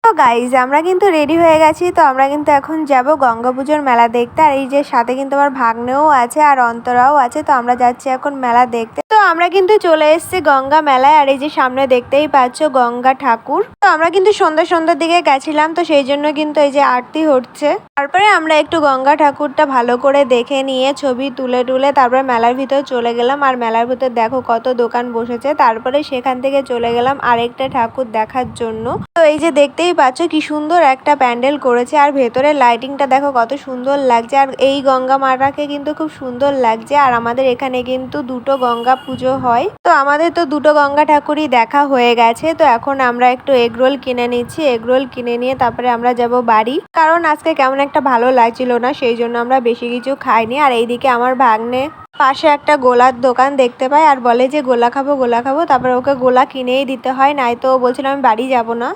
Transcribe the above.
তো গাইজ আমরা কিন্তু রেডি হয়ে গেছি। তো আমরা কিন্তু এখন যাব গঙ্গা পুজোর মেলা দেখতে। আর এই যে সাথে কিন্তু আমার ভাগ্নেও আছে আর অন্তরাও আছে। তো আমরা যাচ্ছি এখন মেলা দেখতে। তো আমরা কিন্তু চলে এসেছি গঙ্গা মেলায়। আর এই যে সামনে দেখতেই পাচ্ছ গঙ্গা ঠাকুর। তো আমরা কিন্তু সন্ধ্যার দিকে গেছিলাম, তো সেই জন্য কিন্তু এই যে আরতি হচ্ছে। তারপরে আমরা একটু গঙ্গা ঠাকুরটা ভালো করে দেখে নিয়ে ছবি তুলে তারপরে মেলার ভিতর চলে গেলাম। আর মেলার ভিতর দেখো কত দোকান বসেছে। তারপরে সেখান থেকে চলে গেলাম আরেকটা ঠাকুর দেখার জন্য। তো এই যে দেখতেই পাচ্ছ কি সুন্দর একটা প্যান্ডেল করেছে। আর ভেতরের লাইটিংটা দেখো কত সুন্দর লাগছে। আর এই গঙ্গা মাটাকে কিন্তু খুব সুন্দর লাগছে। আর আমাদের এখানে কিন্তু দুটো গঙ্গা পুজো হয়। তো আমাদের তো দুটো গঙ্গা ঠাকুরই দেখা হয়ে গেছে। তো এখন আমরা একটু এগরোল কিনে নিচ্ছি। এগরোল কিনে নিয়ে তারপরে আমরা যাব বাড়ি, কারণ আজকে কেমন একটা ভালো লাগছিল না, সেই জন্য আমরা বেশি কিছু খাইনি। আর এইদিকে আমার ভাগ্নে পাশে একটা গোলার দোকান দেখতে পায় আর বলে যে গোলা খাবো। তারপরে ওকে গোলা কিনেই দিতে হয়, নাই তো বলছিল আমি বাড়ি যাব না।